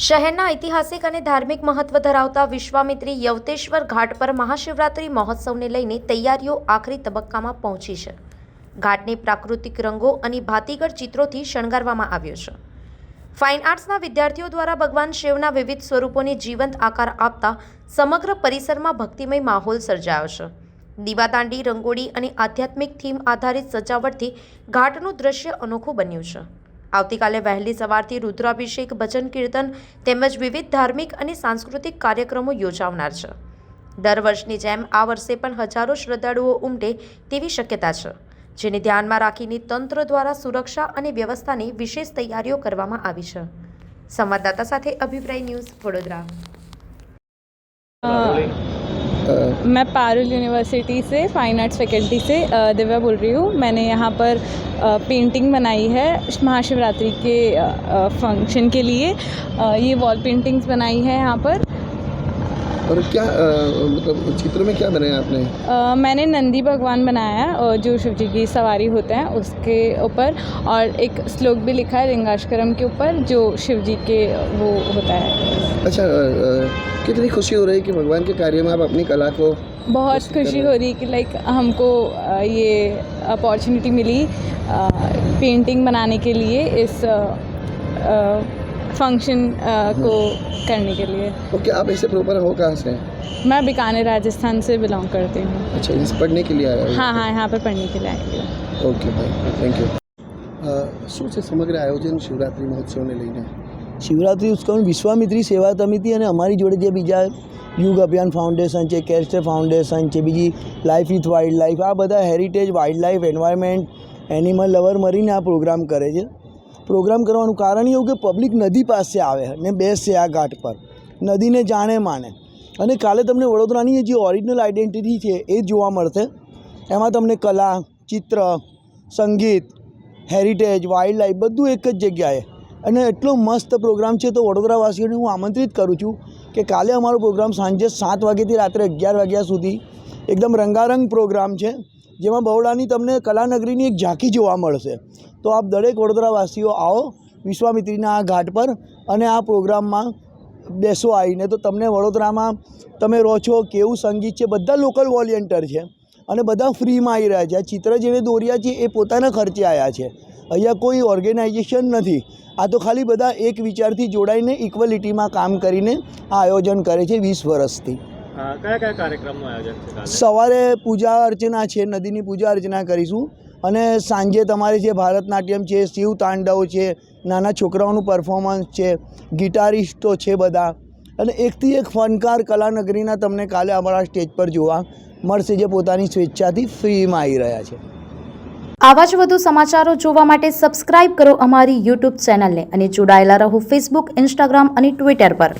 શહેરના ઐતિહાસિક અને ધાર્મિક મહત્વ ધરાવતા વિશ્વામિત્રી યવતેશ્વર ઘાટ પર મહાશિવરાત્રી મહોત્સવને લઈને તૈયારીઓ આખરી તબક્કામાં પહોંચી છે। ઘાટને પ્રાકૃતિક રંગો અને ભાતીગળ ચિત્રોથી શણગારવામાં આવ્યો છે। ફાઇન આર્ટ્સના વિદ્યાર્થીઓ દ્વારા ભગવાન શિવના વિવિધ સ્વરૂપોને જીવંત આકાર આપતા સમગ્ર પરિસરમાં ભક્તિમય માહોલ સર્જાયો છે। દીવાદાંડી, રંગોળી અને આધ્યાત્મિક થીમ આધારિત સજાવટથી ઘાટનું દ્રશ્ય અનોખું બન્યું છે। આવતીકાલે વહેલી સવારથી રુદ્રાભિષેક, ભજન કીર્તન તેમજ વિવિધ ધાર્મિક અને સાંસ્કૃતિક કાર્યક્રમો યોજાનાર છે। દર વર્ષની જેમ આ વર્ષે પણ હજારો શ્રદ્ધાળુઓ ઉમટે તેવી શક્યતા છે, જેને ધ્યાનમાં રાખીને તંત્ર દ્વારા સુરક્ષા અને વ્યવસ્થાની વિશેષ તૈયારીઓ કરવામાં આવી છે। સંવાદદાતા સાથે અભિપ્રાય ન્યૂઝ, વડોદરા। मैं पारुल यूनिवर्सिटी से फाइन आर्ट्स फैकल्टी से दिव्या बोल रही हूँ। मैंने यहाँ पर पेंटिंग बनाई है महाशिवरात्रि के फंक्शन के लिए। ये वॉल पेंटिंग्स बनाई है यहाँ पर। और क्या मतलब चित्र में क्या बनाया आपने? मैंने नंदी भगवान बनाया है जो शिव जी की सवारी होते हैं उसके ऊपर, और एक श्लोक भी लिखा है लिंगाष्टकम के ऊपर जो शिव जी के वो होता है। अच्छा, कितनी खुशी हो रही है कि भगवान के कार्य में आप अपनी कला को? बहुत खुशी हो रही है कि लाइक हमको ये अपॉर्चुनिटी मिली पेंटिंग बनाने के लिए इस फंक्शन को करने के लिए। ओके, आप ऐसे प्रॉपर हो कहाँ से? मैं बीकानेर राजस्थान से बिलोंग करती हूँ। अच्छा, इस पढ़ने के लिए आया हो? हाँ, यहाँ पर पढ़ने के लिए आई हूँ। ओके भाई, थैंक यू। શું છે સમગ્ર આયોજન શિવરાત્રી મહોત્સવને લઈને? શિવરાત્રી ઉત્સવ વિશ્વામિત્રી સેવા સમિતિ અને અમારી જોડે જે બીજા યુગ અભિયાન ફાઉન્ડેશન છે, કેરસ્ટે ફાઉન્ડેશન છે, બીજી લાઈફ વિથ વાઇલ્ડ લાઈફ, આ બધા heritage, wild life, environment, animal lover મળીને આ પ્રોગ્રામ કરે છે। પ્રોગ્રામ કરવાનું કારણ એવું કે પબ્લિક નદી પાસે આવે અને બેસે આ ઘાટ પર, નદીને જાણે માને, અને કાલે તમને વડોદરાની જે ઓરિજિનલ આઇડેન્ટિટી છે એ જોવા મળશે। એમાં તમને કલા, ચિત્ર, સંગીત, હેરિટેજ, વાઇલ્ડ લાઈફ બધું એક જ જગ્યાએ, અને એટલો મસ્ત પ્રોગ્રામ છે। તો વડોદરાવાસીઓને હું આમંત્રિત કરું છું કે કાલે અમારો પ્રોગ્રામ સાંજે 7 વાગ્યાથી રાત્રે 11 વાગ્યા સુધી એકદમ રંગારંગ પ્રોગ્રામ છે, જેમાં બરોડાની તમને કલાનગરીની એક ઝાંખી જોવા મળશે। તો આપ દરેક વડોદરાવાસીઓ આવો વિશ્વામિત્રીના આ ઘાટ પર અને આ પ્રોગ્રામમાં બેસો આવીને। તો તમને વડોદરામાં તમે રહો છો, કેવું સંગીત છે, બધા લોકલ વોલેન્ટિયર છે અને બધા ફ્રીમાં આવી રહ્યા છે। આ ચિત્ર જેને દોર્યા છે એ પોતાના ખર્ચે આવ્યા છે, અહીંયા કોઈ ઓર્ગેનાઇઝેશન નથી। આ તો ખાલી બધા એક વિચારથી જોડાઈને ઇક્વલિટીમાં કામ કરીને આ આયોજન કરે છે 20 વર્ષથી। કયા કયા કાર્યક્રમનું આયોજન છે? સવારે પૂજા અર્ચના છે, નદીની પૂજા અર્ચના કરીશું, અને સાંજે તમારે જે ભારતનાટ્યમ છે, શિવ તાંડવ છે, નાના છોકરાઓનું પરફોર્મન્સ છે, ગિટારિસ્ટો છે બધા, અને એકથી એક ફનકાર કલાનગરીના તમને કાલે અમારા સ્ટેજ પર જોવા મળશે, જે પોતાની સ્વેચ્છાથી ફ્રીમાં આવી રહ્યા છે। આવા જ વધુ સમાચારો જોવા માટે સબસ્ક્રાઇબ કરો અમારી યુટ્યુબ ચેનલને અને જોડાયેલા રહો ફેસબુક, ઇન્સ્ટાગ્રામ અને ટ્વિટર પર।